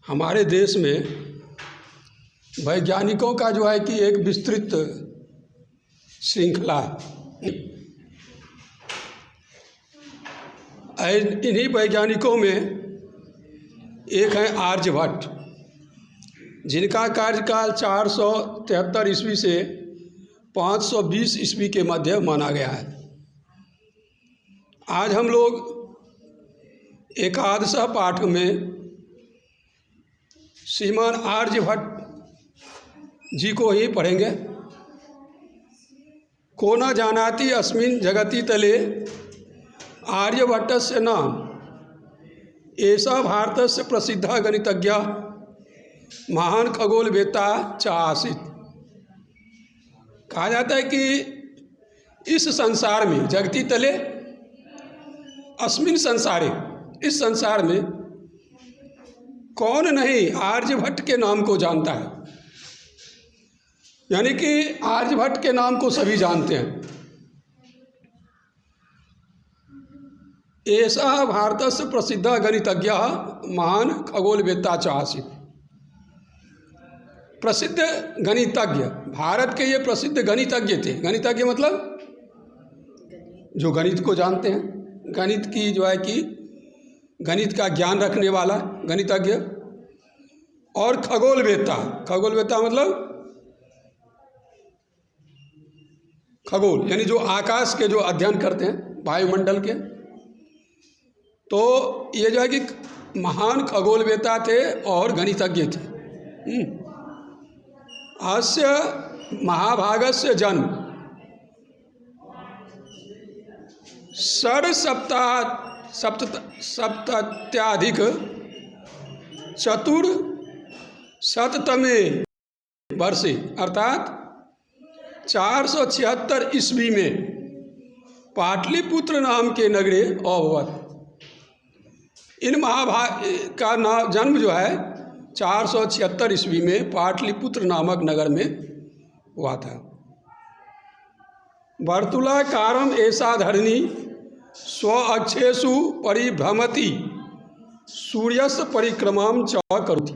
हमारे देश में वैज्ञानिकों का जो है कि एक विस्तृत श्रृंखला है। इन्हीं वैज्ञानिकों में एक है आर्यभट्ट, जिनका कार्यकाल 473 ईस्वी से 520 ईस्वी के मध्य माना गया है। आज हम लोग एकादश पाठ में श्रीमान आर्यभट्ट जी को ही पढ़ेंगे। को न जानाति अस्मिन् जगति तले आर्यभट्टस्य नाम एषा भारतस्य प्रसिद्धः गणितज्ञः महान खगोलवेत्ता च आसीत्। कहा जाता है कि इस संसार में, जगति तले अस्मिन् संसारे, इस संसार में कौन नहीं आर्यभट्ट के नाम को जानता है। यानी कि आर्यभट्ट के नाम को सभी जानते हैं। ऐसा भारतस्य प्रसिद्ध गणितज्ञः महान खगोलवेत्ता च आसीत्। प्रसिद्ध गणितज्ञ, भारत के ये प्रसिद्ध गणितज्ञ थे। गणितज्ञ मतलब जो गणित को जानते हैं, गणित की जो है कि गणित का ज्ञान रखने वाला गणितज्ञ। और खगोलवेत्ता, खगोलवेत्ता मतलब खगोल यानी जो आकाश के जो अध्ययन करते हैं, वायुमंडल के। तो ये जो है कि महान खगोलवेत्ता थे और गणितज्ञ थे। अस्य महाभागस्य जन्म सप्तत्याधिक चतुर्शततमे वर्षे अर्थात 476 ईस्वी में पाटलिपुत्र नाम के नगरे अभवत्। इन महाभाग का नाम जन्म जो है 476 ईस्वी में पाटलिपुत्र नामक नगर में हुआ था। वर्तुलाकारम ऐसा धरणी स्व अक्षेषु परिभ्रमति सूर्यस्य परिक्रमाम च करोति।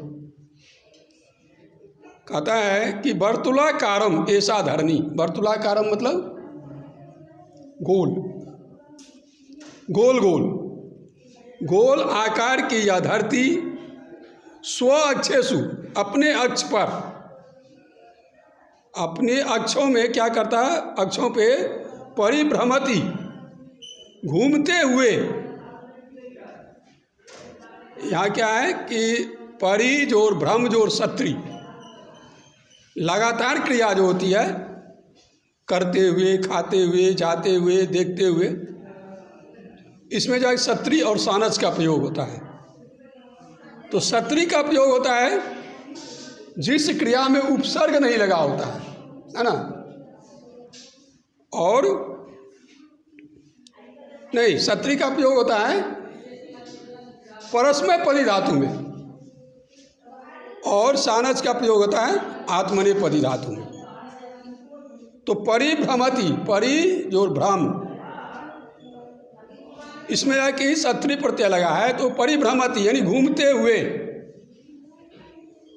कहता है कि वर्तुलाकारम ऐसा धरणी, वर्तुलाकारम मतलब गोल, गोल गोल गोल आकार की यह धरती स्व अक्षेषु अपने अक्ष पर, अपने अक्षों में क्या करता है, अक्षों पे परिभ्रमति घूमते हुए। यहाँ क्या है कि परि जोर भ्रम जोर सत्री, लगातार क्रिया जो होती है, करते हुए, खाते हुए, जाते हुए, देखते हुए, इसमें जो है सत्री और सानस का प्रयोग होता है। तो सत्री का प्रयोग होता है जिस क्रिया में उपसर्ग नहीं लगा होता है ना। और नहीं, सत्री का प्रयोग होता है परस्मै पदी धातु में, और सानस का प्रयोग होता है आत्मनेपदी धातु में। तो परिभ्रमति, परि जो भ्रम, इसमें है कि सत्री प्रत्यय लगा है, तो परिभ्रमति यानी घूमते हुए।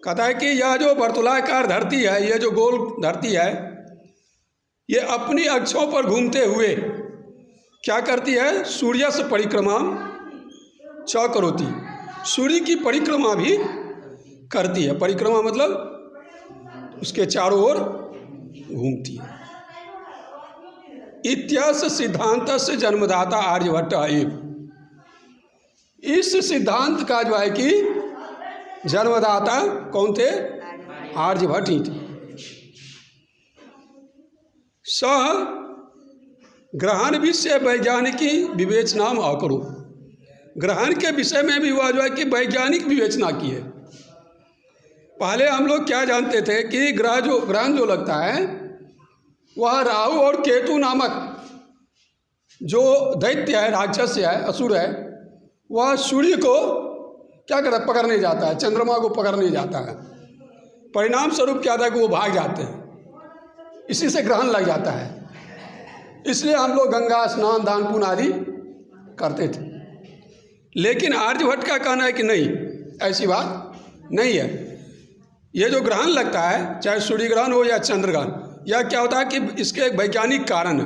कहता है कि यह जो वर्तुलाकार धरती है, यह जो गोल धरती है, ये अपनी अक्षों पर घूमते हुए क्या करती है, सूर्य से परिक्रमा च करोति, सूर्य की परिक्रमा भी करती है। परिक्रमा मतलब उसके चारों ओर घूमती है। इत्यस्य सिद्धांत से जन्मदाता आर्यभट्ट एव। इस सिद्धांत का जो है कि जन्मदाता कौन थे, आर्यभट्ट ही थे। सह ग्रहण विषय वैज्ञानिकी विवेचना अकरो। ग्रहण के विषय में भी हुआ जो है कि वैज्ञानिक विवेचना की है। पहले हम लोग क्या जानते थे कि ग्रहण जो लगता है वह राहु और केतु नामक जो दैत्य है, राक्षस है, असुर है, वह सूर्य को क्या करता है, पकड़ने जाता है, चंद्रमा को पकड़ने जाता है। परिणाम स्वरूप क्या था कि वो भाग जाते हैं, इसी से ग्रहण लग जाता है। इसलिए हम लोग गंगा स्नान, दान पुण्य आदि करते थे। लेकिन आर्यभट्ट का कहना है कि नहीं, ऐसी बात नहीं है। ये जो ग्रहण लगता है, चाहे सूर्य ग्रहण हो या चंद्र ग्रहण, यह क्या होता है कि इसके एक वैज्ञानिक कारण है।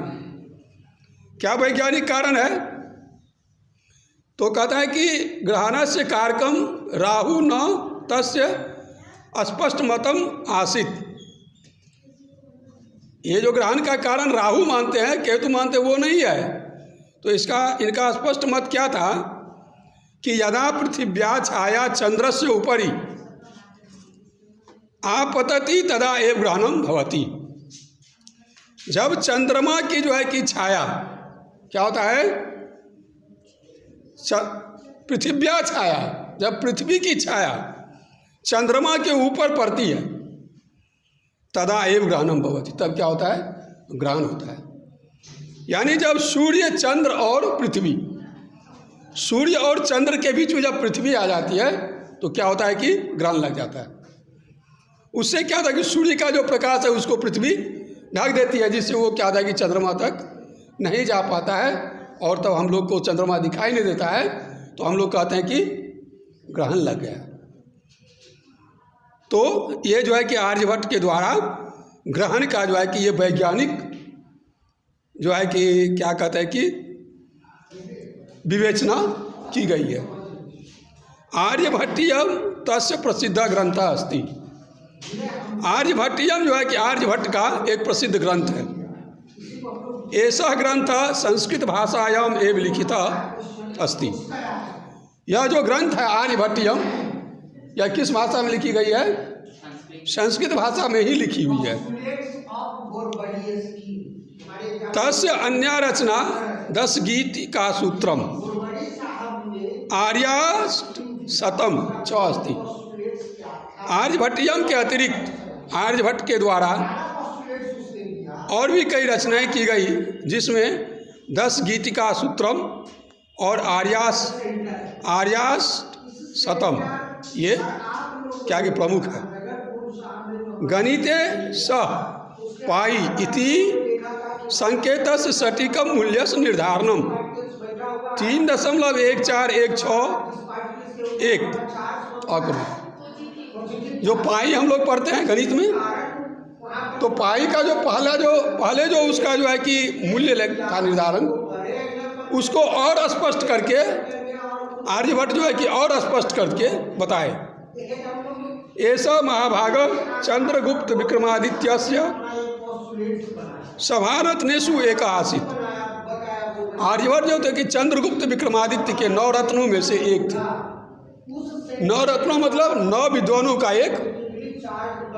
क्या वैज्ञानिक कारण है? तो कहता है कि ग्रहणस्य कारकम राहु न तस्य स्पष्ट मतम आसीत। ये जो ग्रहण का कारण राहु मानते हैं, केतु मानते हैं, वो नहीं है। तो इनका स्पष्ट मत क्या था कि यदा पृथिव्या छाया चंद्रस्य उपरि आपतति तदा एव ग्रहणम भवति। जब चंद्रमा की जो है कि छाया क्या होता है, पृथिव्या छाया, जब पृथ्वी की छाया चंद्रमा के ऊपर पड़ती है, तदा एव ग्रहणम भवति, तब क्या होता है, ग्रहण होता है। यानी जब सूर्य, चंद्र और पृथ्वी, सूर्य और चंद्र के बीच में जब पृथ्वी आ जाती है तो क्या होता है कि ग्रहण लग जाता है। उससे क्या होता है कि सूर्य का जो प्रकाश है उसको पृथ्वी ढक देती है, जिससे वो क्या होता है कि चंद्रमा तक नहीं जा पाता है, और तब हम लोग को चंद्रमा दिखाई नहीं देता है, तो हम लोग कहते हैं कि ग्रहण लग गया। तो ये जो है कि आर्यभट्ट के द्वारा ग्रहण का जो है कि ये वैज्ञानिक जो है कि क्या कहते हैं कि विवेचना की गई है। आर्यभट्टियम तस्य प्रसिद्ध ग्रंथ अस्ति। आर्यभट्टियम जो है कि आर्यभट्ट का एक प्रसिद्ध ग्रंथ है। ऐसा ग्रंथ संस्कृत भाषायाम एवं लिखिता अस्ति। यह जो ग्रंथ है आर्यभट्टियम, यह किस भाषा में लिखी गई है? संस्कृत भाषा में ही लिखी हुई है। तस्य अन्या रचना 10 गीतिका सूत्रम आर्याष्टशतम च अस्ति। आर्यभट्टियम के अतिरिक्त आर्यभट्ट के द्वारा और भी कई रचनाएं की गई, जिसमें 10 गीतिका सूत्रम और आर्याष्टशतम ये क्या कि प्रमुख है। गणिते सह पाई इति संकेतस्य सटीकम मूल्यस्य निर्धारणम 3.1416 जो पाई हम लोग पढ़ते हैं गणित में, तो पाई का जो पहले जो उसका जो है कि मूल्य का निर्धारण, उसको और स्पष्ट करके आर्यभट्ट जो है कि और स्पष्ट करके बताए। ऐसा महाभाग चंद्रगुप्त विक्रमादित्यस्य सभारत्नेषु एक आसीत। आर्यभट्ट जो थे कि चंद्रगुप्त विक्रमादित्य के 9 रत्नों में से एक थे। 9 रत्नों मतलब 9 विद्वानों का एक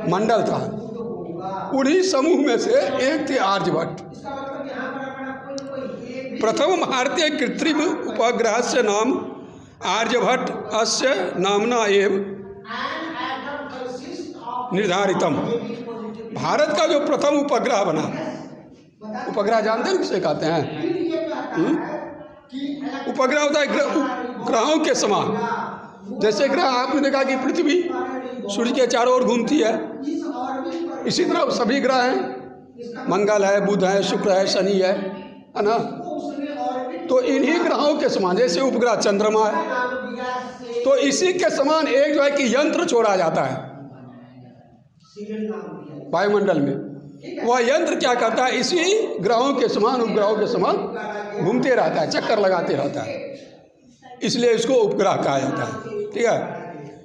मंडल था, उन्हीं समूह में से एक थे आर्यभट्ट। प्रथम भारतीय कृत्रिम उपग्रह से नाम आर्यभट्ट अस्य नामना एव निर्धारितम। भारत का जो प्रथम उपग्रह बना, उपग्रह जानते हैं किसे कहते हैं? उपग्रह होता है ग्रहों के समान। जैसे ग्रह आपने देखा कि पृथ्वी सूर्य के चारों ओर घूमती है, इसी तरह सभी ग्रह हैं, मंगल है, बुध है, शुक्र है, शनि है ना। तो इन्हीं ग्रहों के समान जैसे उपग्रह चंद्रमा है, तो इसी के समान एक जो है कि यंत्र छोड़ा जाता है वायुमंडल में। वह यंत्र क्या करता है, इसी ग्रहों के समान, उपग्रहों के समान घूमते रहता है, चक्कर लगाते रहता है, इसलिए इसको उपग्रह कहा जाता है। ठीक है।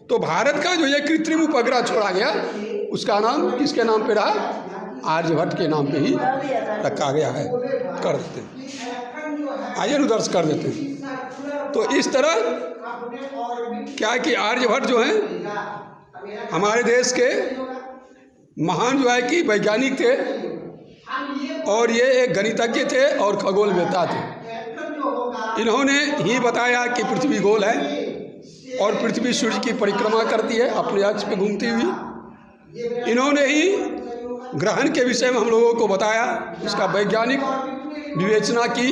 तो भारत का जो ये कृत्रिम उपग्रह छोड़ा गया, उसका नाम किसके नाम पे रहा? आर्यभट्ट के नाम पे ही रखा गया है। कर देते हैं, आइए दर्ज कर देते हैं। तो इस तरह क्या कि आर्यभट्ट जो हैं हमारे देश के महान जो है कि वैज्ञानिक थे, और ये एक गणितज्ञ थे और खगोलवेत्ता थे। इन्होंने ही बताया कि पृथ्वी गोल है और पृथ्वी सूर्य की परिक्रमा करती है अपने अक्ष पे घूमती हुई। इन्होंने ही ग्रहण के विषय में हम लोगों को बताया, इसका वैज्ञानिक विवेचना की।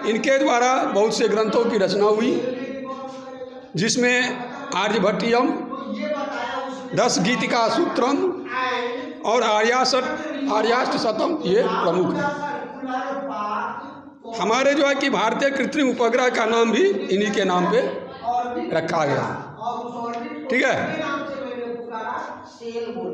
इनके द्वारा बहुत से ग्रंथों की रचना हुई, जिसमें आर्यभट्टियम, 10 गीतिका सूत्रम और आर्याष्टशतम ये प्रमुख है। हमारे जो है कि भारतीय कृत्रिम उपग्रह का नाम भी इन्हीं के नाम पे रखा गया। ठीक है। नाम से मैंने पुकारा, तेल बोल।